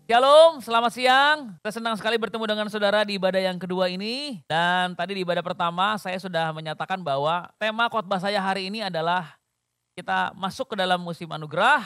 Shalom, selamat siang. Saya senang sekali bertemu dengan saudara di ibadah yang kedua ini. Dan tadi di ibadah pertama saya sudah menyatakan bahwa tema khotbah saya hari ini adalah kita masuk ke dalam musim anugerah,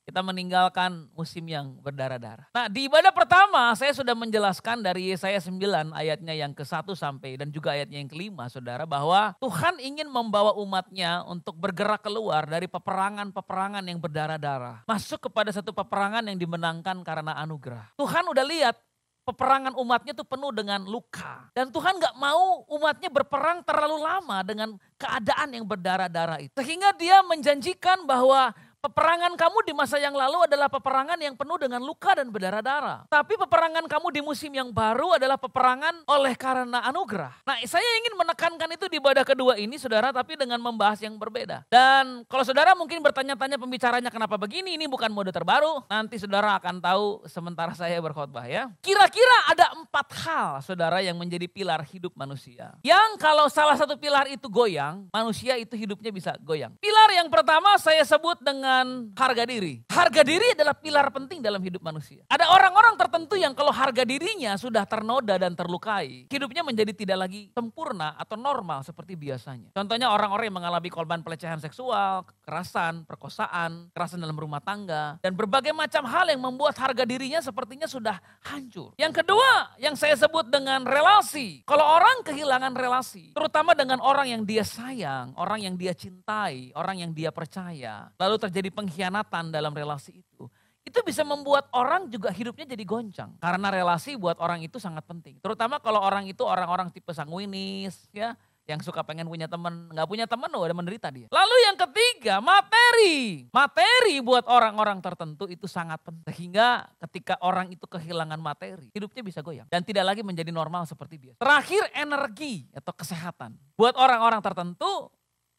kita meninggalkan musim yang berdarah-darah. Nah, di ibadah pertama saya sudah menjelaskan dari Yesaya 9 ayatnya yang ke-1 sampai dan juga ayatnya yang ke-5, saudara, bahwa Tuhan ingin membawa umatnya untuk bergerak keluar dari peperangan-peperangan yang berdarah-darah. Masuk kepada satu peperangan yang dimenangkan karena anugerah. Tuhan udah lihat peperangan umatnya itu penuh dengan luka. Dan Tuhan gak mau umatnya berperang terlalu lama dengan keadaan yang berdarah-darah itu. Sehingga dia menjanjikan bahwa peperangan kamu di masa yang lalu adalah peperangan yang penuh dengan luka dan berdarah-darah. Tapi peperangan kamu di musim yang baru adalah peperangan oleh karena anugerah. Nah, saya ingin menekankan itu di ibadah kedua ini, saudara, tapi dengan membahas yang berbeda. Dan kalau saudara mungkin bertanya-tanya pembicaranya kenapa begini, ini bukan mode terbaru. Nanti saudara akan tahu sementara saya berkhotbah ya. Kira-kira ada 4 hal, saudara, yang menjadi pilar hidup manusia. Yang kalau salah satu pilar itu goyang, manusia itu hidupnya bisa goyang. Pilar yang pertama saya sebut dengan harga diri. Harga diri adalah pilar penting dalam hidup manusia. Ada orang-orang tertentu yang kalau harga dirinya sudah ternoda dan terlukai, hidupnya menjadi tidak lagi sempurna atau normal seperti biasanya. Contohnya orang-orang yang mengalami korban pelecehan seksual, kekerasan, perkosaan, kekerasan dalam rumah tangga, dan berbagai macam hal yang membuat harga dirinya sepertinya sudah hancur. Yang kedua, yang saya sebut dengan relasi. Kalau orang kehilangan relasi, terutama dengan orang yang dia sayang, orang yang dia cintai, orang yang dia percaya, lalu terjadi pengkhianatan dalam relasi itu bisa membuat orang juga hidupnya jadi goncang. Karena relasi buat orang itu sangat penting. Terutama kalau orang itu orang-orang tipe sanguinis ya, yang suka pengen punya teman, nggak punya teman udah menderita dia. Lalu yang ketiga, materi. Materi buat orang-orang tertentu itu sangat penting. Sehingga ketika orang itu kehilangan materi, hidupnya bisa goyang dan tidak lagi menjadi normal seperti biasa. Terakhir, energi atau kesehatan. Buat orang-orang tertentu,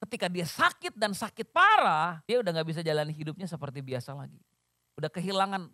ketika dia sakit dan sakit parah, dia udah gak bisa jalani hidupnya seperti biasa lagi. Udah kehilangan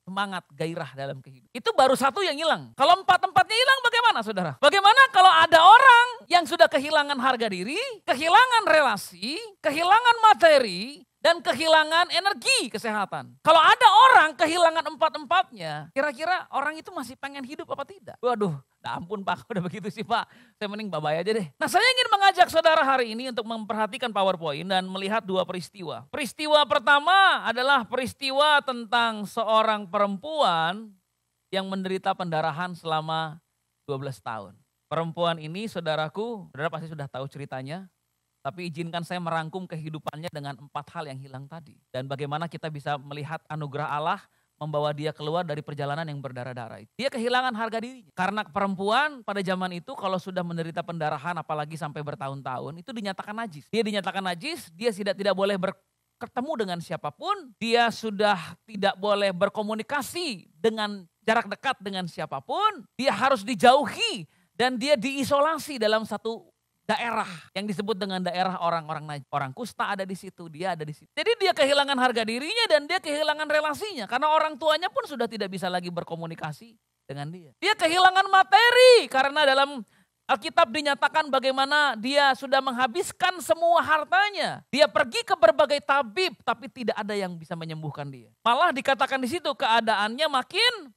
semangat, gairah dalam kehidupan. Itu baru satu yang hilang. Kalau 4-empatnya hilang bagaimana, saudara? Bagaimana kalau ada orang yang sudah kehilangan harga diri, kehilangan relasi, kehilangan materi, dan kehilangan energi kesehatan. Kalau ada orang kehilangan 4-empatnya, kira-kira orang itu masih pengen hidup apa tidak? Waduh, ampun Pak, udah begitu sih Pak, saya mending bye-bye aja deh. Nah, saya ingin mengajak saudara hari ini untuk memperhatikan PowerPoint dan melihat 2 peristiwa. Peristiwa pertama adalah peristiwa tentang seorang perempuan yang menderita pendarahan selama 12 tahun. Perempuan ini, saudaraku, saudara pasti sudah tahu ceritanya. Tapi izinkan saya merangkum kehidupannya dengan 4 hal yang hilang tadi. Dan bagaimana kita bisa melihat anugerah Allah membawa dia keluar dari perjalanan yang berdarah-darah itu. Dia kehilangan harga dirinya. Karena perempuan pada zaman itu kalau sudah menderita pendarahan apalagi sampai bertahun-tahun itu dinyatakan najis. Dia dinyatakan najis, dia tidak boleh bertemu dengan siapapun. Dia sudah tidak boleh berkomunikasi dengan jarak dekat dengan siapapun. Dia harus dijauhi dan dia diisolasi dalam satu daerah yang disebut dengan daerah orang-orang najis. Orang kusta ada di situ, dia ada di situ. Jadi dia kehilangan harga dirinya dan dia kehilangan relasinya. Karena orang tuanya pun sudah tidak bisa lagi berkomunikasi dengan dia. Dia kehilangan materi karena dalam Alkitab dinyatakan bagaimana dia sudah menghabiskan semua hartanya. Dia pergi ke berbagai tabib tapi tidak ada yang bisa menyembuhkan dia. Malah dikatakan di situ keadaannya makin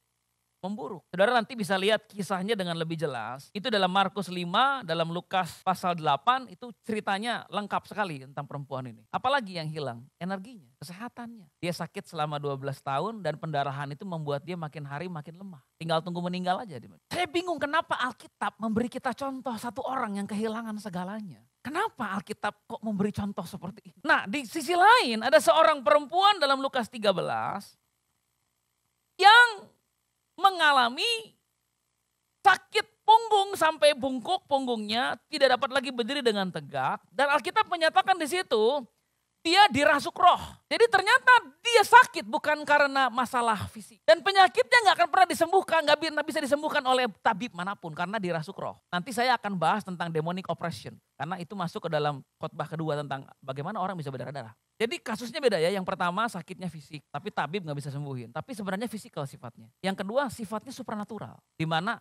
memburuk. Saudara nanti bisa lihat kisahnya dengan lebih jelas. Itu dalam Markus 5, dalam Lukas pasal 8, itu ceritanya lengkap sekali tentang perempuan ini. Apalagi yang hilang? Energinya, kesehatannya. Dia sakit selama 12 tahun dan pendarahan itu membuat dia makin hari makin lemah. Tinggal tunggu meninggal aja. Saya bingung kenapa Alkitab memberi kita contoh satu orang yang kehilangan segalanya. Kenapa Alkitab kok memberi contoh seperti ini? Nah, di sisi lain ada seorang perempuan dalam Lukas 13 yang mengalami sakit punggung sampai bungkuk punggungnya, tidak dapat lagi berdiri dengan tegak. Dan Alkitab menyatakan di situ, dia dirasuk roh. Jadi ternyata dia sakit bukan karena masalah fisik. Dan penyakitnya gak akan pernah disembuhkan, gak bisa disembuhkan oleh tabib manapun karena dirasuk roh. Nanti saya akan bahas tentang demonic oppression. Karena itu masuk ke dalam khotbah kedua tentang bagaimana orang bisa berdarah-darah. Jadi kasusnya beda ya, yang pertama sakitnya fisik, tapi tabib gak bisa sembuhin. Tapi sebenarnya fisikal sifatnya. Yang kedua sifatnya supranatural, di mana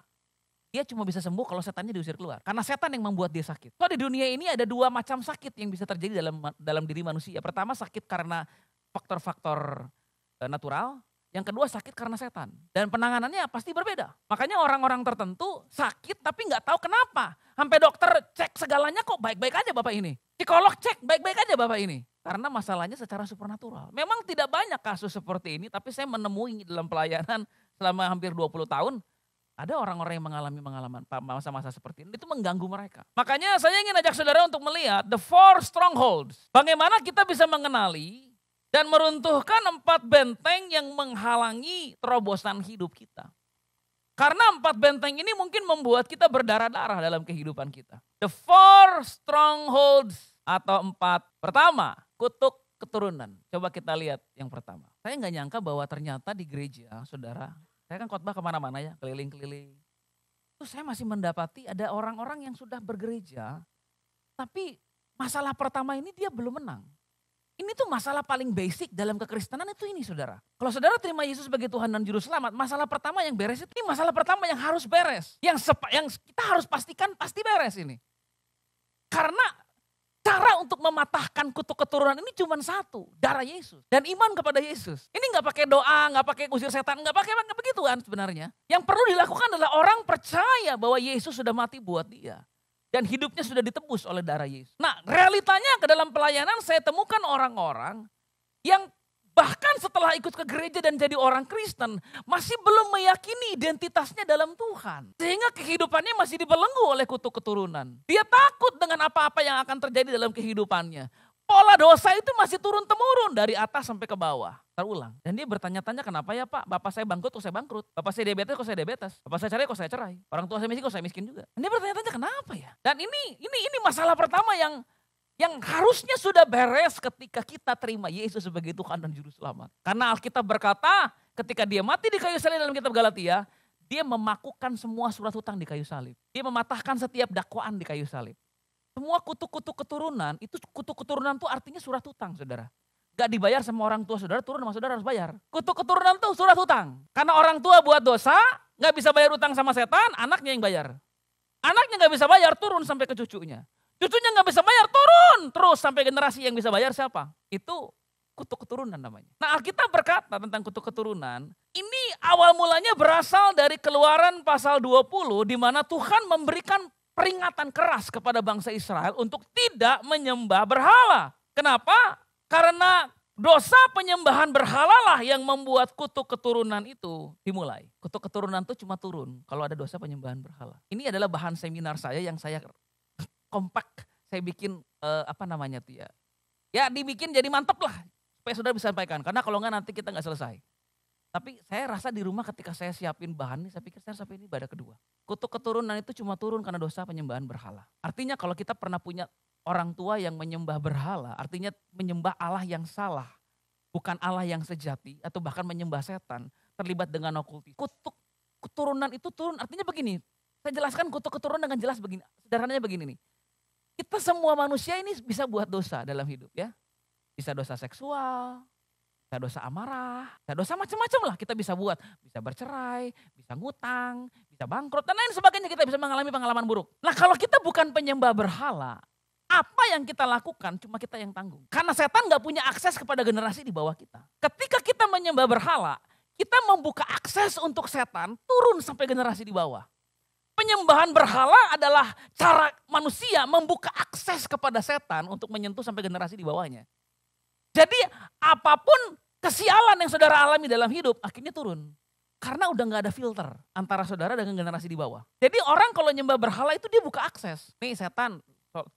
dia cuma bisa sembuh kalau setannya diusir keluar. Karena setan yang membuat dia sakit. So di dunia ini ada 2 macam sakit yang bisa terjadi dalam diri manusia. Pertama sakit karena faktor-faktor natural, Yang kedua sakit karena setan. Dan penanganannya pasti berbeda. Makanya orang-orang tertentu sakit tapi nggak tahu kenapa. Sampai dokter cek segalanya kok baik-baik aja Bapak ini. Psikolog cek baik-baik aja Bapak ini. Karena masalahnya secara supernatural. Memang tidak banyak kasus seperti ini, tapi saya menemui dalam pelayanan selama hampir 20 tahun. Ada orang-orang yang mengalami pengalaman masa-masa seperti ini, itu mengganggu mereka. Makanya saya ingin ajak saudara untuk melihat the 4 strongholds. Bagaimana kita bisa mengenali dan meruntuhkan 4 benteng yang menghalangi terobosan hidup kita. Karena 4 benteng ini mungkin membuat kita berdarah-darah dalam kehidupan kita. The 4 strongholds atau 4. Pertama, kutuk keturunan. Coba kita lihat yang pertama. Saya nggak nyangka bahwa ternyata di gereja, saudara, saya kan khotbah kemana-mana ya, keliling-keliling. Terus saya masih mendapati ada orang-orang yang sudah bergereja, tapi masalah pertama ini dia belum menang. Ini tuh masalah paling basic dalam kekristenan itu ini saudara. Kalau saudara terima Yesus sebagai Tuhan dan Juru Selamat, masalah pertama yang beres itu, ini masalah pertama yang harus beres. Yang kita harus pastikan pasti beres ini. Karena cara untuk mematahkan kutuk keturunan ini cuma satu, darah Yesus dan iman kepada Yesus. Ini nggak pakai doa, nggak pakai usir setan, nggak begituan sebenarnya. Yang perlu dilakukan adalah orang percaya bahwa Yesus sudah mati buat dia dan hidupnya sudah ditebus oleh darah Yesus. Nah, realitanya ke dalam pelayanan saya temukan orang-orang yang bahkan setelah ikut ke gereja dan jadi orang Kristen, masih belum meyakini identitasnya dalam Tuhan. Sehingga kehidupannya masih dibelenggu oleh kutuk keturunan. Dia takut dengan apa-apa yang akan terjadi dalam kehidupannya. Pola dosa itu masih turun-temurun dari atas sampai ke bawah. Terulang. Dan dia bertanya-tanya kenapa ya Pak, bapak saya bangkrut kok saya bangkrut. Bapak saya diabetes kok saya diabetes. Bapak saya cerai kok saya cerai. Orang tua saya miskin kok saya miskin juga. Dan dia bertanya-tanya kenapa ya. Dan ini masalah pertama yang harusnya sudah beres ketika kita terima Yesus sebagai Tuhan dan Juru Selamat. Karena Alkitab berkata ketika dia mati di kayu salib dalam kitab Galatia, dia memakukan semua surat hutang di kayu salib. Dia mematahkan setiap dakwaan di kayu salib. Semua kutuk-kutuk keturunan, itu kutuk keturunan itu artinya surat hutang saudara. Gak dibayar sama orang tua saudara, turun sama saudara harus bayar. Kutuk keturunan itu surat hutang. Karena orang tua buat dosa, gak bisa bayar utang sama setan, anaknya yang bayar. Anaknya gak bisa bayar, turun sampai ke cucunya. Cucunya gak bisa bayar, turun terus sampai generasi yang bisa bayar siapa? Itu kutuk keturunan namanya. Nah Alkitab berkata tentang kutuk keturunan, ini awal mulanya berasal dari Keluaran pasal 20 di mana Tuhan memberikan peringatan keras kepada bangsa Israel untuk tidak menyembah berhala. Kenapa? Karena dosa penyembahan berhala lah yang membuat kutuk keturunan itu dimulai. Kutuk keturunan itu cuma turun kalau ada dosa penyembahan berhala. Ini adalah bahan seminar saya yang saya kompak, saya bikin ya dibikin jadi mantep lah supaya saudara bisa sampaikan. Karena kalau enggak nanti kita enggak selesai. Tapi saya rasa di rumah ketika saya siapin bahan ini, saya pikir saya sampai ini ibadah kedua. Kutuk keturunan itu cuma turun karena dosa penyembahan berhala. Artinya kalau kita pernah punya orang tua yang menyembah berhala, artinya menyembah Allah yang salah, bukan Allah yang sejati, atau bahkan menyembah setan, terlibat dengan okultis. Kutuk keturunan itu turun, artinya begini, saya jelaskan kutuk keturunan dengan jelas begini, sederhananya begini nih. Kita semua manusia ini bisa buat dosa dalam hidup ya. Bisa dosa seksual, bisa dosa amarah, bisa dosa macam-macam lah kita bisa buat. Bisa bercerai, bisa ngutang, bisa bangkrut, dan lain sebagainya kita bisa mengalami pengalaman buruk. Nah kalau kita bukan penyembah berhala, apa yang kita lakukan cuma kita yang tanggung. Karena setan gak punya akses kepada generasi di bawah kita. Ketika kita menyembah berhala, kita membuka akses untuk setan turun sampai generasi di bawah. Penyembahan berhala adalah cara manusia membuka akses kepada setan untuk menyentuh sampai generasi di bawahnya. Jadi apapun kesialan yang saudara alami dalam hidup akhirnya turun. Karena udah gak ada filter antara saudara dengan generasi di bawah. Jadi orang kalau nyembah berhala itu dia buka akses. Nih setan,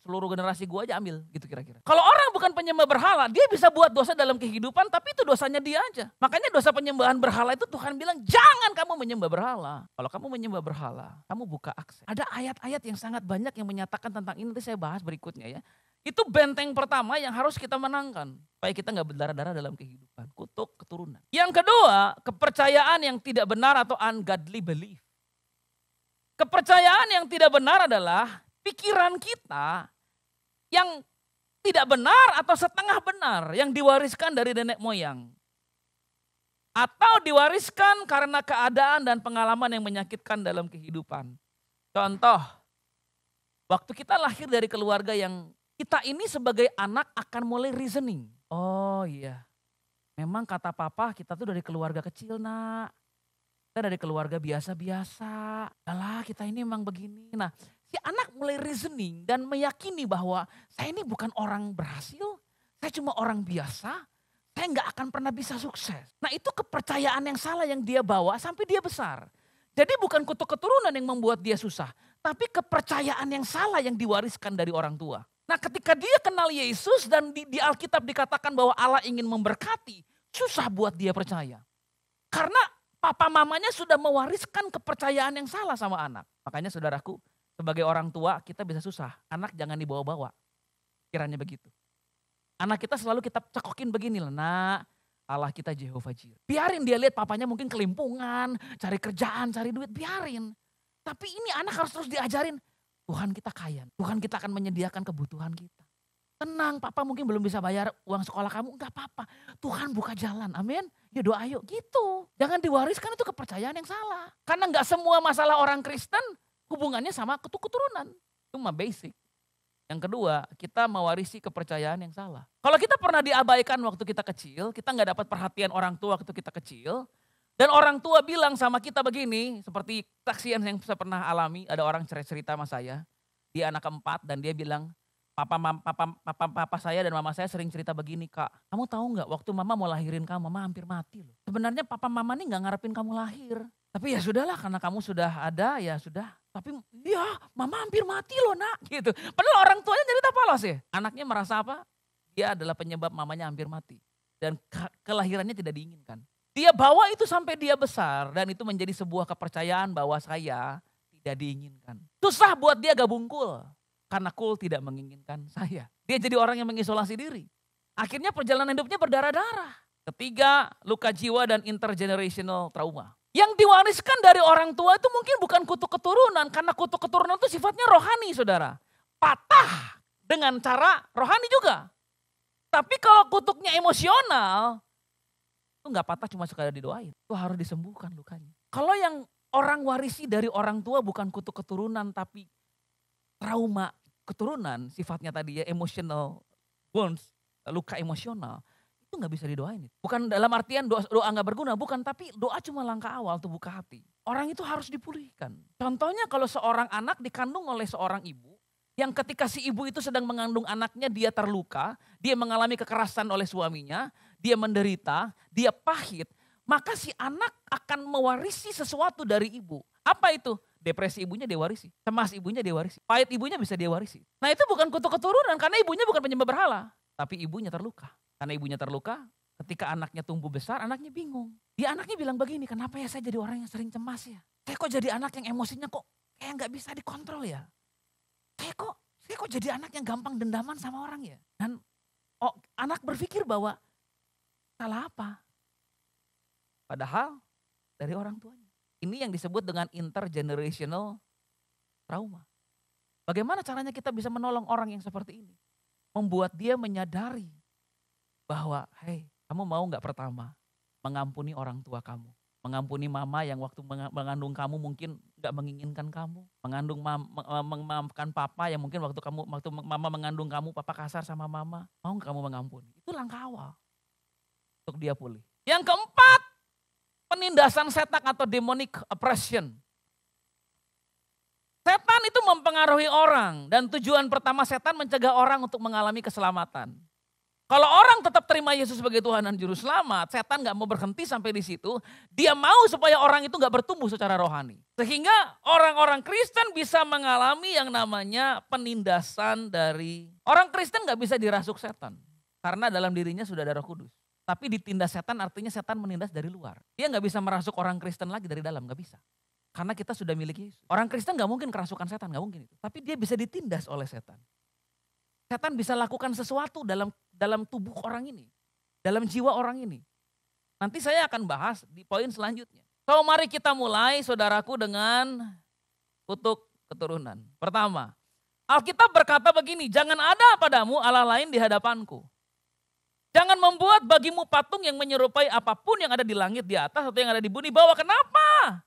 seluruh generasi gue aja ambil gitu kira-kira. Kalau orang bukan penyembah berhala, dia bisa buat dosa dalam kehidupan tapi itu dosanya dia aja. Makanya dosa penyembahan berhala itu Tuhan bilang jangan kamu menyembah berhala. Kalau kamu menyembah berhala, kamu buka akses. Ada ayat-ayat yang sangat banyak yang menyatakan tentang ini, nanti saya bahas berikutnya ya. Itu benteng pertama yang harus kita menangkan. Supaya kita gak berdarah-darah dalam kehidupan. Kutuk keturunan. Yang kedua, kepercayaan yang tidak benar atau ungodly belief. Kepercayaan yang tidak benar adalah pikiran kita yang tidak benar atau setengah benar yang diwariskan dari nenek moyang. Atau diwariskan karena keadaan dan pengalaman yang menyakitkan dalam kehidupan. Contoh, waktu kita lahir dari keluarga yang kita ini sebagai anak akan mulai reasoning. Oh iya, Memang kata papa kita tuh dari keluarga kecil nak. Kita dari keluarga biasa-biasa. Alah kita ini emang begini. Nah si anak mulai reasoning dan meyakini bahwa saya ini bukan orang berhasil. Saya cuma orang biasa. Saya nggak akan pernah bisa sukses. Nah itu kepercayaan yang salah yang dia bawa sampai dia besar. Jadi bukan kutuk keturunan yang membuat dia susah. Tapi kepercayaan yang salah yang diwariskan dari orang tua. Nah ketika dia kenal Yesus dan di Alkitab dikatakan bahwa Allah ingin memberkati. Susah buat dia percaya. Karena papa mamanya sudah mewariskan kepercayaan yang salah sama anak. Makanya saudaraku, sebagai orang tua kita bisa susah. Anak jangan dibawa-bawa. Kiranya begitu. Anak kita selalu kita cekokin begini lah, nak. Allah kita Jehovah Jireh. Biarin dia lihat papanya mungkin kelimpungan, cari kerjaan, cari duit, biarin. Tapi ini anak harus terus diajarin, Tuhan kita kaya, Tuhan kita akan menyediakan kebutuhan kita. Tenang, papa mungkin belum bisa bayar uang sekolah kamu, enggak apa-apa. Tuhan buka jalan, amin. Ya doa yuk, gitu. Jangan diwariskan itu kepercayaan yang salah. Karena enggak semua masalah orang Kristen hubungannya sama keturunan. Itu mah basic. Yang kedua, kita mewarisi kepercayaan yang salah. Kalau kita pernah diabaikan waktu kita kecil, kita nggak dapat perhatian orang tua waktu kita kecil, dan orang tua bilang sama kita begini, seperti saksian yang saya pernah alami, ada orang cerita sama saya, dia anak keempat dan dia bilang, papa saya dan mama saya sering cerita begini, Kak, kamu tahu nggak waktu mama mau lahirin kamu, mama hampir mati loh. Sebenarnya papa mama nih nggak ngarepin kamu lahir, tapi ya sudahlah karena kamu sudah ada, ya sudah. Tapi ya mama hampir mati loh nak gitu. Padahal orang tuanya cerita polos ya. Anaknya merasa apa? Dia adalah penyebab mamanya hampir mati. Dan kelahirannya tidak diinginkan. Dia bawa itu sampai dia besar. Dan itu menjadi sebuah kepercayaan bahwa saya tidak diinginkan. Susah buat dia gabung kul. Karena kul tidak menginginkan saya. Dia jadi orang yang mengisolasi diri. Akhirnya perjalanan hidupnya berdarah-darah. Ketiga, luka jiwa dan intergenerational trauma. Yang diwariskan dari orang tua itu mungkin bukan kutuk keturunan. Karena kutuk keturunan itu sifatnya rohani saudara. Patah dengan cara rohani juga. Tapi kalau kutuknya emosional, itu gak patah cuma sekadar didoain. Itu harus disembuhkan lukanya. Kalau yang orang warisi dari orang tua bukan kutuk keturunan tapi trauma keturunan. Sifatnya tadi ya emotional wounds, luka emosional. Itu gak bisa didoain. Bukan dalam artian doa gak berguna, bukan. Tapi doa cuma langkah awal untuk buka hati. Orang itu harus dipulihkan. Contohnya kalau seorang anak dikandung oleh seorang ibu, yang ketika si ibu itu sedang mengandung anaknya dia terluka, dia mengalami kekerasan oleh suaminya, dia menderita, dia pahit, maka si anak akan mewarisi sesuatu dari ibu. Apa itu? Depresi ibunya dia warisi, cemas ibunya dia warisi, pahit ibunya bisa dia warisi. Nah itu bukan kutuk keturunan karena ibunya bukan penyembah berhala, tapi ibunya terluka. Karena ibunya terluka, ketika anaknya tumbuh besar, anaknya bingung. Dia anaknya bilang begini, kenapa ya saya jadi orang yang sering cemas ya? Saya kok jadi anak yang emosinya kok kayak gak bisa dikontrol ya? Saya kok jadi anak yang gampang dendaman sama orang ya? Dan anak berpikir bahwa salah apa? Padahal dari orang tuanya. Ini yang disebut dengan intergenerational trauma. Bagaimana caranya kita bisa menolong orang yang seperti ini? Membuat dia menyadari bahwa, hei, kamu mau gak pertama mengampuni orang tua kamu? Mengampuni mama yang waktu mengandung kamu mungkin gak menginginkan kamu. Memaafkan papa yang mungkin waktu mama mengandung kamu, papa kasar sama mama. Mau gak kamu mengampuni? Itu langkah awal untuk dia pulih. Yang keempat, penindasan setan atau demonic oppression. Setan itu mempengaruhi orang dan tujuan pertama setan mencegah orang untuk mengalami keselamatan. Kalau orang tetap terima Yesus sebagai Tuhan dan Juru Selamat, setan gak mau berhenti sampai di situ. Dia mau supaya orang itu gak bertumbuh secara rohani. Sehingga orang-orang Kristen bisa mengalami yang namanya penindasan dari... Orang Kristen gak bisa dirasuk setan. Karena dalam dirinya sudah ada Roh Kudus. Tapi ditindas setan artinya setan menindas dari luar. Dia gak bisa merasuk orang Kristen lagi dari dalam, gak bisa. Karena kita sudah milik Yesus. Orang Kristen gak mungkin kerasukan setan, gak mungkin itu. Tapi dia bisa ditindas oleh setan. Setan bisa lakukan sesuatu dalam tubuh orang ini. Dalam jiwa orang ini. Nanti saya akan bahas di poin selanjutnya. So mari kita mulai saudaraku dengan kutuk keturunan. Pertama, Alkitab berkata begini, jangan ada padamu Allah lain di hadapanku. Jangan membuat bagimu patung yang menyerupai apapun yang ada di langit di atas atau yang ada di bumi bawah. Kenapa?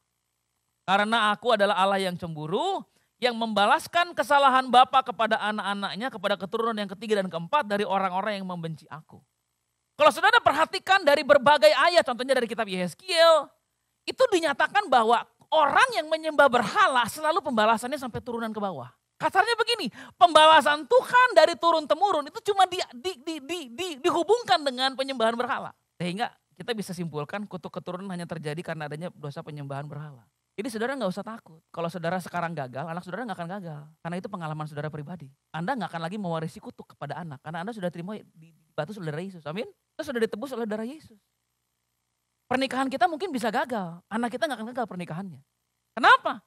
Karena aku adalah Allah yang cemburu, yang membalaskan kesalahan bapa kepada anak-anaknya, kepada keturunan yang ketiga dan keempat dari orang-orang yang membenci aku. Kalau saudara perhatikan dari berbagai ayat, contohnya dari kitab Yehezkiel, itu dinyatakan bahwa orang yang menyembah berhala selalu pembalasannya sampai turunan ke bawah. Kasarnya begini, pembalasan Tuhan dari turun-temurun itu cuma dihubungkan dengan penyembahan berhala. Sehingga kita bisa simpulkan kutuk keturunan hanya terjadi karena adanya dosa penyembahan berhala. Jadi saudara nggak usah takut. Kalau saudara sekarang gagal, anak saudara nggak akan gagal. Karena itu pengalaman saudara pribadi. Anda nggak akan lagi mewarisi kutuk kepada anak. Karena Anda sudah terima di batu oleh darah Yesus. Amin. Itu sudah ditebus oleh darah Yesus. Pernikahan kita mungkin bisa gagal. Anak kita nggak akan gagal pernikahannya. Kenapa?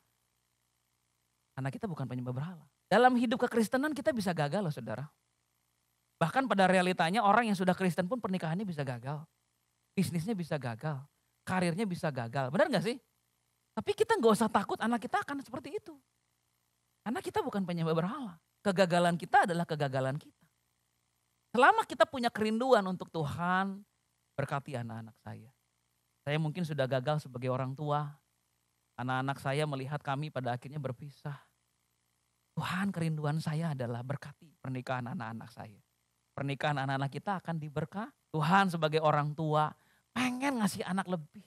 Karena kita bukan penyembah berhala. Dalam hidup kekristenan kita bisa gagal loh saudara. Bahkan pada realitanya orang yang sudah Kristen pun pernikahannya bisa gagal. Bisnisnya bisa gagal. Karirnya bisa gagal. Benar gak sih? Tapi kita gak usah takut anak kita akan seperti itu. Karena kita bukan penyembah berhala. Kegagalan kita adalah kegagalan kita. Selama kita punya kerinduan untuk Tuhan, berkati anak-anak saya. Saya mungkin sudah gagal sebagai orang tua. Anak-anak saya melihat kami pada akhirnya berpisah. Tuhan, kerinduan saya adalah berkati pernikahan anak-anak saya. Pernikahan anak-anak kita akan diberkati. Tuhan sebagai orang tua pengen ngasih anak lebih.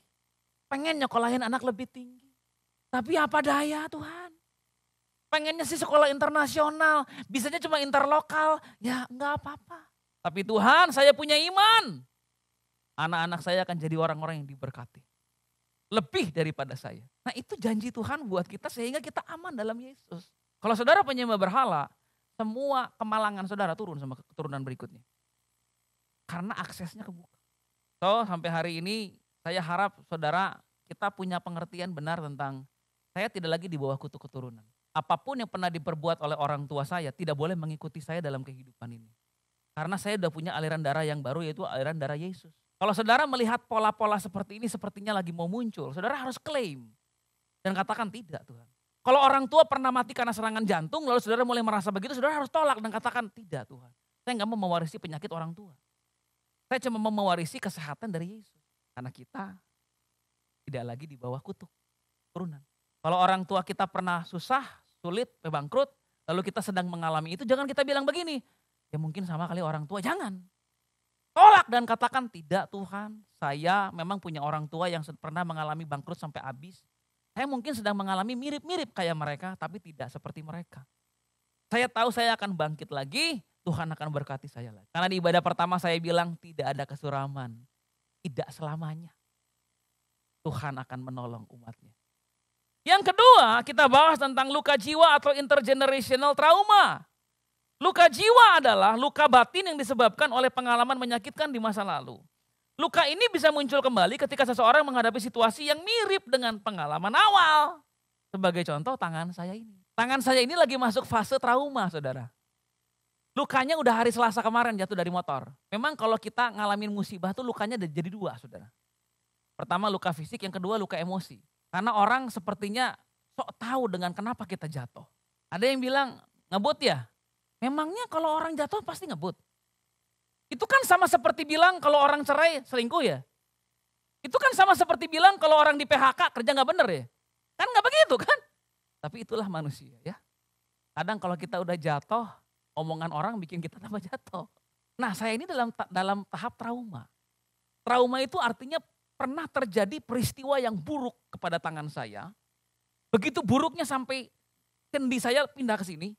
Pengen nyekolahin anak lebih tinggi. Tapi apa daya Tuhan. Pengennya sih sekolah internasional. Bisanya cuma interlokal. Ya enggak apa-apa. Tapi Tuhan, saya punya iman. Anak-anak saya akan jadi orang-orang yang diberkati. Lebih daripada saya. Nah itu janji Tuhan buat kita sehingga kita aman dalam Yesus. Kalau saudara penyembah berhala, semua kemalangan saudara turun sama keturunan berikutnya. Karena aksesnya kebuka. So sampai hari ini saya harap saudara kita punya pengertian benar tentang saya tidak lagi di bawah kutuk keturunan. Apapun yang pernah diperbuat oleh orang tua saya tidak boleh mengikuti saya dalam kehidupan ini. Karena saya sudah punya aliran darah yang baru yaitu aliran darah Yesus. Kalau saudara melihat pola-pola seperti ini sepertinya lagi mau muncul, saudara harus klaim. Dan katakan tidak Tuhan. Kalau orang tua pernah mati karena serangan jantung, lalu saudara mulai merasa begitu, saudara harus tolak dan katakan tidak Tuhan. Saya nggak mau mewarisi penyakit orang tua. Saya cuma mau mewarisi kesehatan dari Yesus. Karena kita tidak lagi di bawah kutuk turunan. Kalau orang tua kita pernah susah, sulit, bangkrut, lalu kita sedang mengalami itu, jangan kita bilang begini. Ya mungkin sama kali orang tua, jangan. Tolak dan katakan tidak Tuhan, saya memang punya orang tua yang pernah mengalami bangkrut sampai habis. Saya mungkin sedang mengalami mirip-mirip kayak mereka, tapi tidak seperti mereka. Saya tahu saya akan bangkit lagi, Tuhan akan berkati saya lagi. Karena di ibadah pertama saya bilang tidak ada kesuraman. Tidak selamanya. Tuhan akan menolong umatnya. Yang kedua kita bahas tentang luka jiwa atau intergenerational trauma. Luka jiwa adalah luka batin yang disebabkan oleh pengalaman menyakitkan di masa lalu. Luka ini bisa muncul kembali ketika seseorang menghadapi situasi yang mirip dengan pengalaman awal. Sebagai contoh tangan saya ini. Tangan saya ini lagi masuk fase trauma saudara. Lukanya udah hari Selasa kemarin jatuh dari motor. Memang kalau kita ngalamin musibah tuh lukanya jadi dua saudara. Pertama luka fisik, yang kedua luka emosi. Karena orang sepertinya sok tahu dengan kenapa kita jatuh. Ada yang bilang ngebut ya. Memangnya kalau orang jatuh pasti ngebut. Itu kan sama seperti bilang kalau orang cerai selingkuh ya. Itu kan sama seperti bilang kalau orang di PHK kerja gak bener ya. Kan gak begitu kan. Tapi itulah manusia ya. Kadang kalau kita udah jatuh, omongan orang bikin kita tambah jatuh. Nah saya ini dalam tahap trauma. Trauma itu artinya pernah terjadi peristiwa yang buruk kepada tangan saya. Begitu buruknya sampai kendi saya pindah ke sini.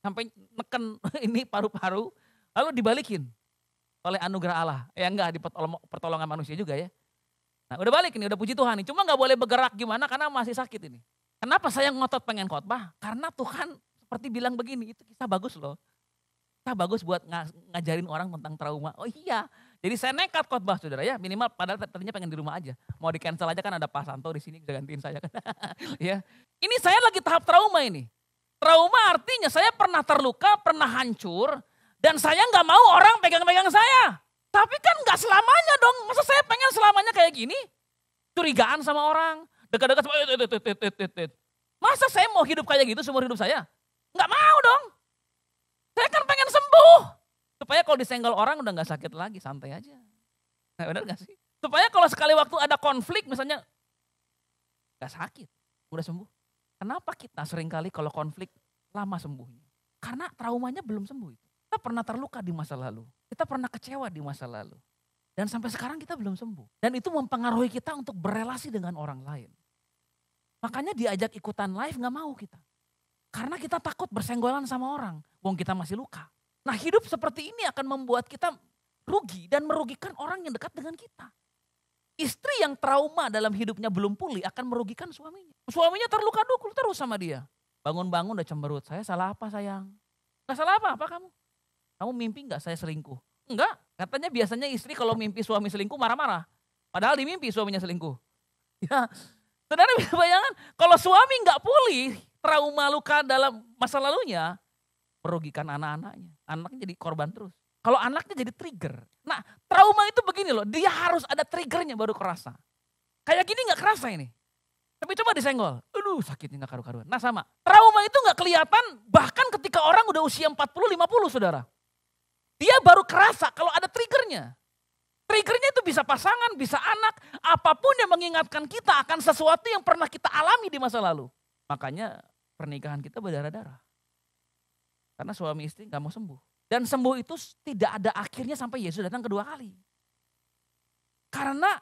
Sampai neken ini paru-paru. Lalu dibalikin oleh anugerah Allah. Ya enggak, di pertolongan manusia juga ya. Nah udah balik ini, udah puji Tuhan nih. Cuma gak boleh bergerak gimana karena masih sakit ini. Kenapa saya ngotot pengen khotbah? Karena Tuhan seperti bilang begini, itu kisah bagus loh. Kisah bagus buat ngajarin orang tentang trauma. Oh iya, jadi saya nekat khotbah saudara ya. Minimal padahal tadinya pengen di rumah aja. Mau di cancel aja kan ada Pak Santo di sini bisa gantiin saya kan. Ya. Ini saya lagi tahap trauma ini. Trauma artinya saya pernah terluka, pernah hancur. Dan saya gak mau orang pegang-pegang saya. Tapi kan gak selamanya dong. Masa saya pengen selamanya kayak gini? Curigaan sama orang. Dekat-dekat. Masa saya mau hidup kayak gitu seumur hidup saya? Gak mau dong. Saya kan pengen sembuh. Supaya kalau disenggol orang udah gak sakit lagi. Santai aja. Nah, benar gak sih? Supaya kalau sekali waktu ada konflik misalnya. Gak sakit. Udah sembuh. Kenapa kita seringkali kalau konflik lama sembuhnya? Karena traumanya belum sembuh itu. Kita pernah terluka di masa lalu. Kita pernah kecewa di masa lalu. Dan sampai sekarang kita belum sembuh. Dan itu mempengaruhi kita untuk berelasi dengan orang lain. Makanya diajak ikutan live gak mau kita. Karena kita takut bersenggolan sama orang. Wong kita masih luka. Nah hidup seperti ini akan membuat kita rugi dan merugikan orang yang dekat dengan kita. Istri yang trauma dalam hidupnya belum pulih akan merugikan suaminya. Suaminya terluka dukul terus sama dia. Bangun-bangun udah cemberut. Saya salah apa sayang? Gak salah apa kamu? Kamu mimpi gak saya selingkuh? Enggak. Katanya biasanya istri kalau mimpi suami selingkuh marah-marah. Padahal di mimpi suaminya selingkuh. Ya, saudara bisa bayangkan kalau suami gak pulih, trauma luka dalam masa lalunya, merugikan anak-anaknya. Anaknya jadi korban terus. Kalau anaknya jadi trigger. Nah trauma itu begini loh, dia harus ada triggernya baru kerasa. Kayak gini gak kerasa ini. Tapi coba disenggol, aduh sakitnya gak karu-karuan. Nah sama, trauma itu gak kelihatan bahkan ketika orang udah usia 40-50 saudara. Dia baru kerasa kalau ada triggernya. Triggernya itu bisa pasangan, bisa anak. Apapun yang mengingatkan kita akan sesuatu yang pernah kita alami di masa lalu. Makanya pernikahan kita berdarah-darah. Karena suami istri gak mau sembuh. Dan sembuh itu tidak ada akhirnya sampai Yesus datang kedua kali. Karena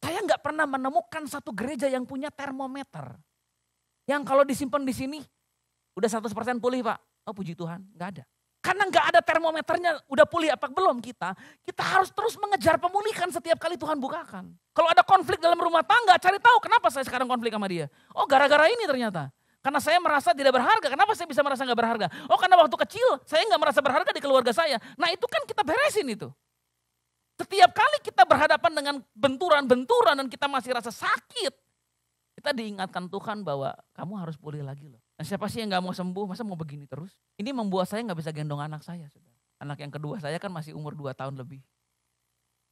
saya gak pernah menemukan satu gereja yang punya termometer. Yang kalau disimpan di sini udah 100% pulih Pak. Oh puji Tuhan, gak ada. Karena gak ada termometernya udah pulih apa belum kita harus terus mengejar pemulihan setiap kali Tuhan bukakan. Kalau ada konflik dalam rumah tangga, cari tahu kenapa saya sekarang konflik sama dia. Oh gara-gara ini ternyata. Karena saya merasa tidak berharga, kenapa saya bisa merasa gak berharga? Oh karena waktu kecil saya gak merasa berharga di keluarga saya. Nah itu kan kita beresin itu. Setiap kali kita berhadapan dengan benturan-benturan dan kita masih rasa sakit. Kita diingatkan Tuhan bahwa kamu harus pulih lagi loh. Nah siapa sih yang gak mau sembuh, masa mau begini terus? Ini membuat saya gak bisa gendong anak saya. Saudara. Anak yang kedua saya kan masih umur 2 tahun lebih.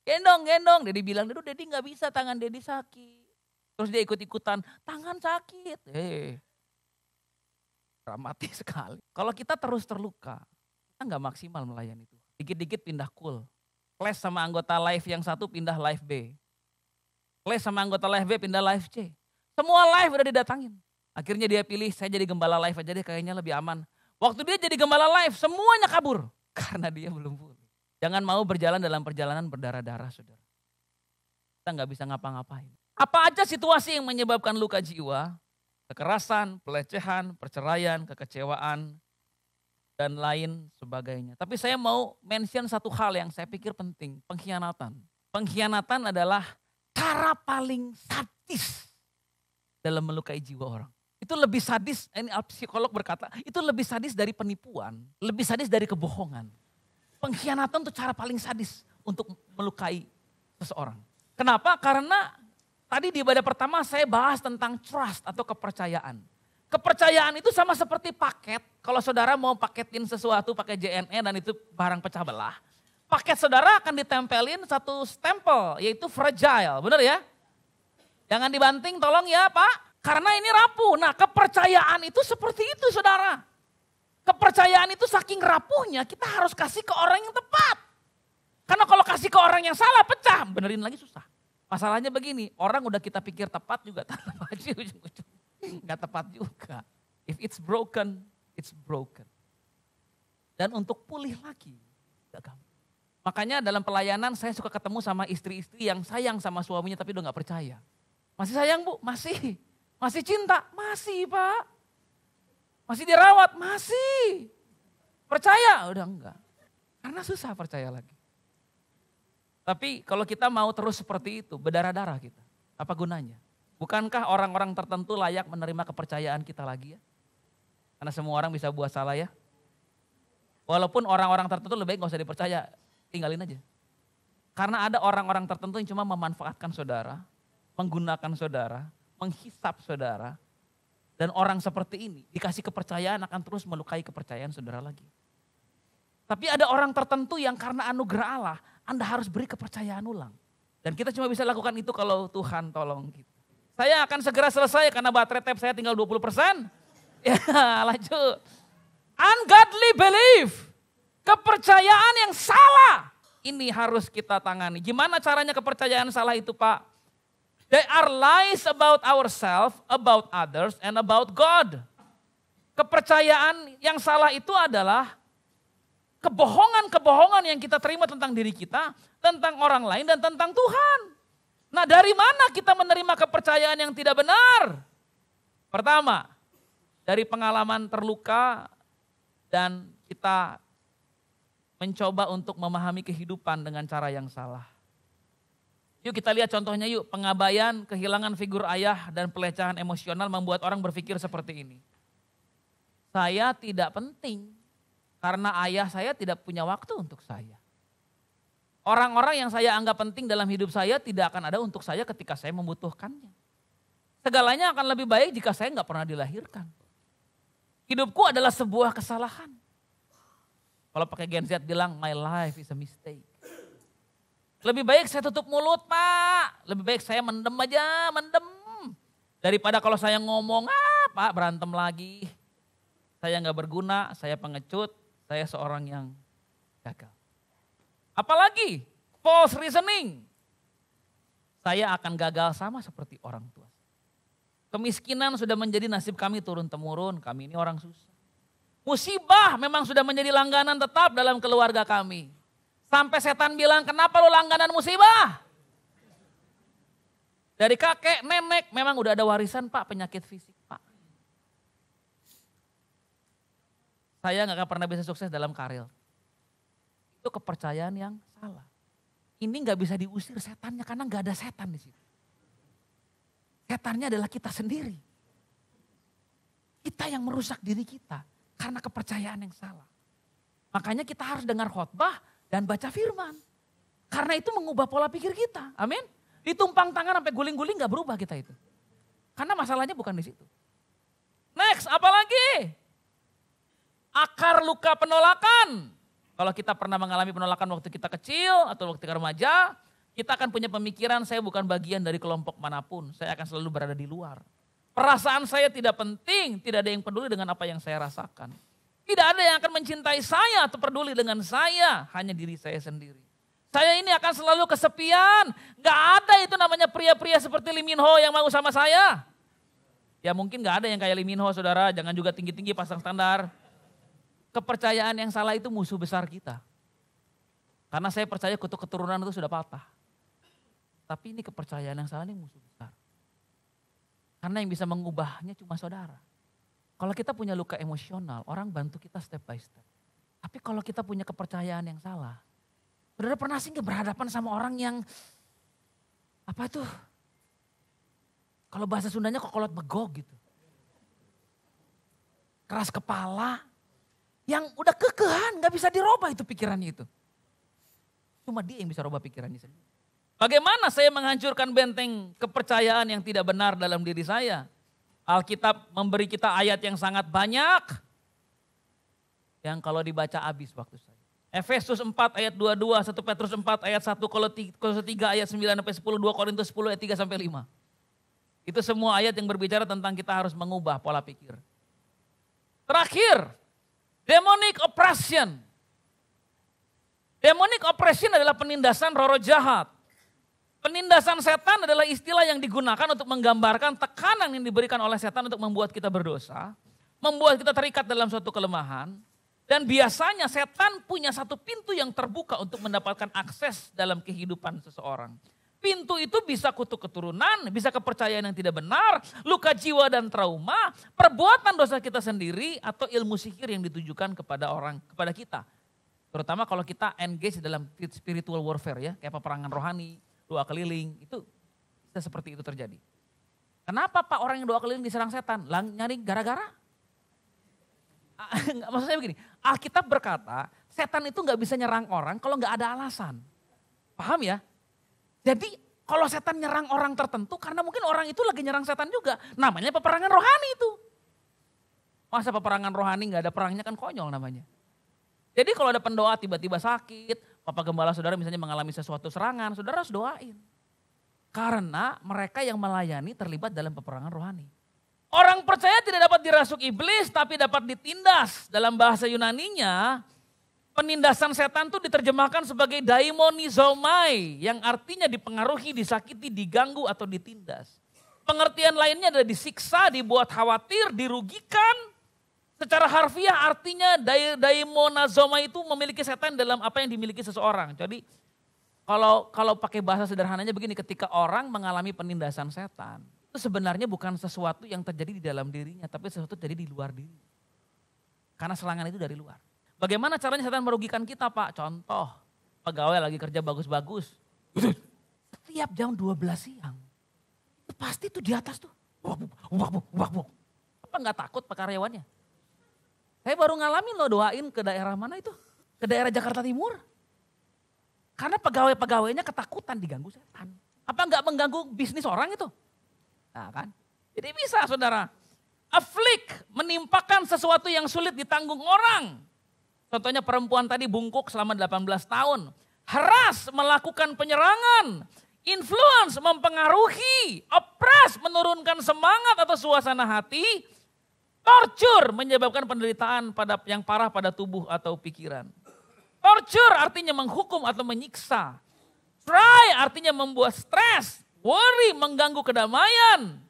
Gendong. Dedi bilang, Dedi gak bisa, tangan Dedi sakit. Terus dia ikut-ikutan, tangan sakit. Dramatis sekali. Kalau kita terus terluka, kita gak maksimal melayani Tuhan. Dikit-dikit pindah cool. Clash sama anggota live yang satu pindah live B. Clash sama anggota live B pindah live C. Semua live udah didatangin. Akhirnya dia pilih, saya jadi gembala live aja deh kayaknya lebih aman. Waktu dia jadi gembala live, semuanya kabur. Karena dia belum pulih. Jangan mau berjalan dalam perjalanan berdarah-darah saudara. Kita gak bisa ngapa-ngapain. Apa aja situasi yang menyebabkan luka jiwa, kekerasan, pelecehan, perceraian, kekecewaan, dan lain sebagainya. Tapi saya mau mention satu hal yang saya pikir penting, pengkhianatan. Pengkhianatan adalah cara paling sadis dalam melukai jiwa orang. Itu lebih sadis, ini psikolog berkata, itu lebih sadis dari penipuan, lebih sadis dari kebohongan. Pengkhianatan itu cara paling sadis untuk melukai seseorang. Kenapa? Karena tadi di ibadah pertama saya bahas tentang trust atau kepercayaan. Kepercayaan itu sama seperti paket, kalau saudara mau paketin sesuatu pakai JNE dan itu barang pecah belah. Paket saudara akan ditempelin satu stempel, yaitu fragile, benar ya? Jangan dibanting tolong ya Pak. Karena ini rapuh. Nah kepercayaan itu seperti itu saudara. Kepercayaan itu saking rapuhnya kita harus kasih ke orang yang tepat. Karena kalau kasih ke orang yang salah pecah, benerin lagi susah. Masalahnya begini, orang udah kita pikir tepat juga tak tepat ujung-ujung. Gak tepat juga. If it's broken, it's broken. Dan untuk pulih lagi, gak gampang. Makanya dalam pelayanan saya suka ketemu sama istri-istri yang sayang sama suaminya tapi udah gak percaya. Masih sayang Bu? Masih. Masih cinta? Masih Pak. Masih dirawat? Masih. Percaya? Udah enggak. Karena susah percaya lagi. Tapi kalau kita mau terus seperti itu, berdarah-darah kita. Apa gunanya? Bukankah orang-orang tertentu layak menerima kepercayaan kita lagi ya? Karena semua orang bisa buat salah ya. Walaupun orang-orang tertentu lebih baik gak usah dipercaya, tinggalin aja. Karena ada orang-orang tertentu yang cuma memanfaatkan saudara, menggunakan saudara, menghisap saudara, dan orang seperti ini dikasih kepercayaan akan terus melukai kepercayaan saudara lagi. Tapi ada orang tertentu yang karena anugerah Allah, Anda harus beri kepercayaan ulang. Dan kita cuma bisa lakukan itu kalau Tuhan tolong kita. Saya akan segera selesai karena baterai tab saya tinggal 20%. Ya lanjut. Ungodly belief, kepercayaan yang salah. Ini harus kita tangani. Gimana caranya kepercayaan salah itu Pak? They are lies about ourselves, about others, and about God. Kepercayaan yang salah itu adalah kebohongan-kebohongan yang kita terima tentang diri kita, tentang orang lain, dan tentang Tuhan. Nah, dari mana kita menerima kepercayaan yang tidak benar? Pertama, dari pengalaman terluka dan kita mencoba untuk memahami kehidupan dengan cara yang salah. Yuk kita lihat contohnya yuk, pengabaian, kehilangan figur ayah, dan pelecehan emosional membuat orang berpikir seperti ini. Saya tidak penting karena ayah saya tidak punya waktu untuk saya. Orang-orang yang saya anggap penting dalam hidup saya tidak akan ada untuk saya ketika saya membutuhkannya. Segalanya akan lebih baik jika saya nggak pernah dilahirkan. Hidupku adalah sebuah kesalahan. Kalau pakai Gen Z bilang, my life is a mistake. Lebih baik saya tutup mulut, Pak. Lebih baik saya mendem aja, mendem. Daripada kalau saya ngomong, Pak berantem lagi. Saya nggak berguna, saya pengecut, saya seorang yang gagal. Apalagi false reasoning. Saya akan gagal sama seperti orang tua. Kemiskinan sudah menjadi nasib kami turun-temurun, kami ini orang susah. Musibah memang sudah menjadi langganan tetap dalam keluarga kami. Sampai setan bilang, kenapa lu langganan musibah? Dari kakek, nenek memang udah ada warisan Pak, penyakit fisik Pak. Saya gak akan pernah bisa sukses dalam karir. Itu kepercayaan yang salah. Ini gak bisa diusir setannya karena gak ada setan di situ. Setannya adalah kita sendiri. Kita yang merusak diri kita karena kepercayaan yang salah. Makanya kita harus dengar khotbah dan baca firman. Karena itu mengubah pola pikir kita. Amin. Ditumpang tangan sampai guling-guling gak berubah kita itu. Karena masalahnya bukan di situ. Next, apalagi? Akar luka penolakan. Kalau kita pernah mengalami penolakan waktu kita kecil atau waktu kita remaja, kita akan punya pemikiran saya bukan bagian dari kelompok manapun. Saya akan selalu berada di luar. Perasaan saya tidak penting, tidak ada yang peduli dengan apa yang saya rasakan. Tidak ada yang akan mencintai saya atau peduli dengan saya, hanya diri saya sendiri. Saya ini akan selalu kesepian. Gak ada itu namanya pria-pria seperti Lee Min Ho yang mau sama saya. Ya mungkin gak ada yang kayak Lee Min Ho saudara, jangan juga tinggi-tinggi pasang standar. Kepercayaan yang salah itu musuh besar kita. Karena saya percaya kutuk keturunan itu sudah patah. Tapi ini kepercayaan yang salah ini musuh besar. Karena yang bisa mengubahnya cuma saudara. Kalau kita punya luka emosional, orang bantu kita step by step. Tapi kalau kita punya kepercayaan yang salah, saudara pernah sih berhadapan sama orang yang, apa itu? Kalau bahasa Sundanya kokolot begog gitu. Keras kepala, yang udah kekehan, gak bisa dirubah itu pikirannya itu. Cuma dia yang bisa rubah pikirannya sendiri. Bagaimana saya menghancurkan benteng kepercayaan yang tidak benar dalam diri saya? Alkitab memberi kita ayat yang sangat banyak. Yang kalau dibaca habis waktu saya. Efesus 4 ayat 22, 1 Petrus 4 ayat 1, Kolose 3 ayat 9 sampai 10, 2 Korintus 10 ayat 3 sampai 5. Itu semua ayat yang berbicara tentang kita harus mengubah pola pikir. Terakhir, demonic oppression. Demonic oppression adalah penindasan roh-roh jahat. Penindasan setan adalah istilah yang digunakan untuk menggambarkan tekanan yang diberikan oleh setan untuk membuat kita berdosa, membuat kita terikat dalam suatu kelemahan, dan biasanya setan punya satu pintu yang terbuka untuk mendapatkan akses dalam kehidupan seseorang. Pintu itu bisa kutuk keturunan, bisa kepercayaan yang tidak benar, luka jiwa dan trauma, perbuatan dosa kita sendiri, atau ilmu sihir yang ditujukan kepada orang, kepada kita. Terutama kalau kita engage dalam spiritual warfare ya, kayak peperangan rohani, doa keliling, itu bisa seperti itu terjadi. Kenapa Pak orang yang doa keliling diserang setan? Nyari gara-gara? Maksudnya begini, Alkitab berkata setan itu gak bisa nyerang orang kalau gak ada alasan. Paham ya? Jadi kalau setan nyerang orang tertentu karena mungkin orang itu lagi nyerang setan juga. Namanya peperangan rohani itu. Masa peperangan rohani gak ada perangnya kan konyol namanya. Jadi kalau ada pendoa tiba-tiba sakit, Bapak Gembala saudara misalnya mengalami sesuatu serangan, saudara harus doain. Karena mereka yang melayani terlibat dalam peperangan rohani. Orang percaya tidak dapat dirasuk iblis tapi dapat ditindas. Dalam bahasa Yunaninya, penindasan setan itu diterjemahkan sebagai daimonizomai. Yang artinya dipengaruhi, disakiti, diganggu atau ditindas. Pengertian lainnya adalah disiksa, dibuat khawatir, dirugikan. Secara harfiah artinya daimonazoma itu memiliki setan dalam apa yang dimiliki seseorang. Jadi kalau pakai bahasa sederhananya begini, ketika orang mengalami penindasan setan, itu sebenarnya bukan sesuatu yang terjadi di dalam dirinya, tapi sesuatu terjadi di luar diri. Karena serangan itu dari luar. Bagaimana caranya setan merugikan kita, Pak? Contoh, pegawai lagi kerja bagus-bagus. Setiap jam 12 siang, itu pasti tuh di atas tuh. Apa nggak takut Pak karyawannya? Saya baru ngalamin loh, doain ke daerah mana itu? Ke daerah Jakarta Timur. Karena pegawai-pegawainya ketakutan diganggu setan. Apa nggak mengganggu bisnis orang itu? Nah kan, jadi bisa saudara. Afflict, menimpakan sesuatu yang sulit ditanggung orang. Contohnya perempuan tadi bungkuk selama 18 tahun. Harass, melakukan penyerangan. Influence, mempengaruhi. Oppress, menurunkan semangat atau suasana hati. Torture, menyebabkan penderitaan yang parah pada tubuh atau pikiran. Torture artinya menghukum atau menyiksa. Try artinya membuat stres. Worry, mengganggu kedamaian.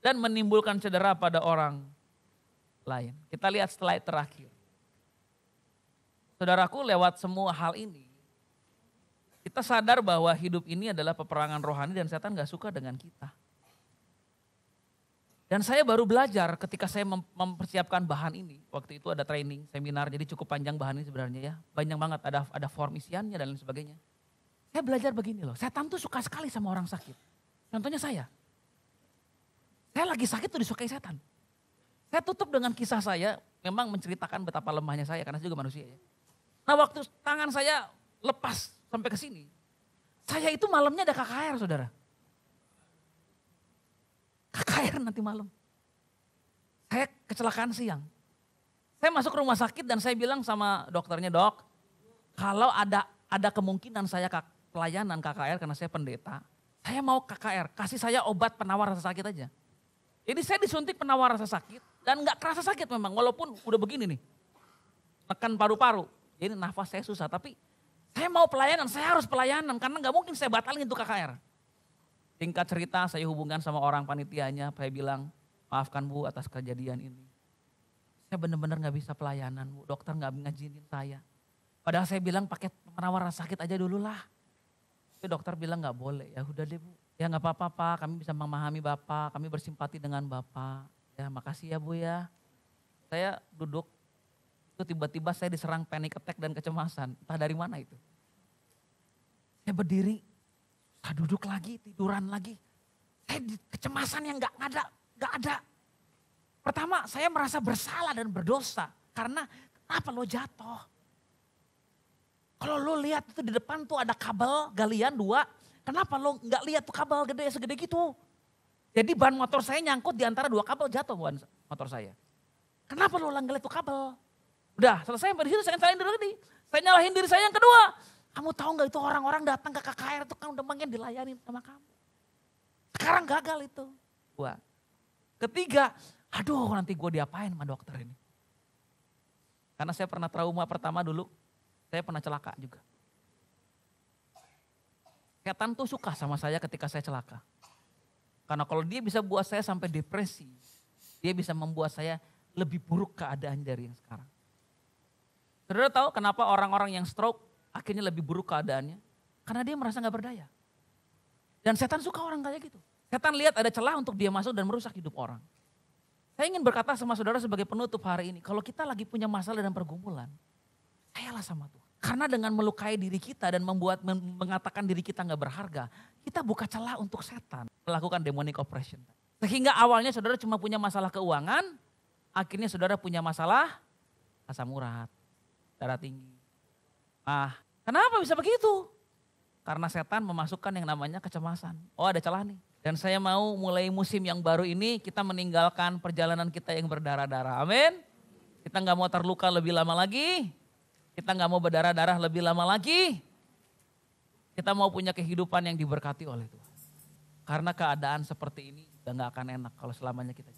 Dan menimbulkan cedera pada orang lain. Kita lihat slide terakhir. Saudaraku, lewat semua hal ini, kita sadar bahwa hidup ini adalah peperangan rohani dan setan gak suka dengan kita. Dan saya baru belajar ketika saya mempersiapkan bahan ini. Waktu itu ada training, seminar, jadi cukup panjang bahan ini sebenarnya ya. Banyak banget, ada form isiannya dan lain sebagainya. Saya belajar begini loh, setan tuh suka sekali sama orang sakit. Contohnya saya lagi sakit tuh disukai setan. Saya tutup dengan kisah saya, memang menceritakan betapa lemahnya saya, karena saya juga manusia ya. Nah waktu tangan saya lepas sampai ke sini, saya itu malamnya ada KKR saudara. KKR nanti malam. Saya kecelakaan siang. Saya masuk ke rumah sakit dan saya bilang sama dokternya, dok, kalau ada kemungkinan saya pelayanan KKR karena saya pendeta, saya mau KKR, kasih saya obat penawar rasa sakit aja. Jadi saya disuntik penawar rasa sakit dan gak kerasa sakit memang, walaupun udah begini nih. Tekan paru-paru, jadi nafas saya susah, tapi saya mau pelayanan, saya harus pelayanan karena gak mungkin saya batalin itu KKR. Singkat cerita, saya hubungan sama orang panitianya, saya bilang, maafkan Bu atas kejadian ini. Saya benar-benar gak bisa pelayanan Bu, dokter gak ngizinin saya. Padahal saya bilang pakai penawar rasa sakit aja dulu lah. Tapi dokter bilang gak boleh, ya udah deh Bu. Ya gak apa-apa Pak, kami bisa memahami Bapak, kami bersimpati dengan Bapak. Ya makasih ya Bu ya. Saya duduk, itu tiba-tiba saya diserang panic attack dan kecemasan. Entah dari mana itu. Saya berdiri, saya duduk lagi, tiduran lagi. Saya kecemasan yang gak ada. Pertama saya merasa bersalah dan berdosa. Karena kenapa lo jatuh? Kalau lo lihat itu di depan tuh ada kabel galian 2. Kenapa lo gak lihat tuh kabel segede gitu? Jadi ban motor saya nyangkut di antara 2 kabel, jatuh ban motor saya. Kenapa lo gak lihat tuh kabel? Udah selesai sampai di situ saya nyalahin diri. Saya nyalahin diri saya yang kedua. Kamu tahu gak itu orang-orang datang ke KKR itu kan udah pengen dilayani sama kamu. Sekarang gagal itu. 2. Ketiga, aduh nanti gue diapain sama dokter ini. Karena saya pernah trauma pertama dulu, saya pernah celaka juga. Setan tuh suka sama saya ketika saya celaka. Karena kalau dia bisa buat saya sampai depresi, dia bisa membuat saya lebih buruk keadaan dari yang sekarang. Saudara tahu kenapa orang-orang yang stroke akhirnya lebih buruk keadaannya? Karena dia merasa gak berdaya. Dan setan suka orang kayak gitu. Setan lihat ada celah untuk dia masuk dan merusak hidup orang. Saya ingin berkata sama saudara sebagai penutup hari ini, kalau kita lagi punya masalah dan pergumulan, percayalah sama Tuhan. Karena dengan melukai diri kita dan mengatakan diri kita gak berharga, kita buka celah untuk setan melakukan demonic oppression. Sehingga awalnya saudara cuma punya masalah keuangan, akhirnya saudara punya masalah asam urat, darah tinggi. Kenapa bisa begitu? Karena setan memasukkan yang namanya kecemasan. Oh ada celah nih. Dan saya mau mulai musim yang baru ini kita meninggalkan perjalanan kita yang berdarah-darah. Amin. Kita gak mau terluka lebih lama lagi. Kita gak mau berdarah-darah lebih lama lagi. Kita mau punya kehidupan yang diberkati oleh Tuhan. Karena keadaan seperti ini udah gak akan enak kalau selamanya kita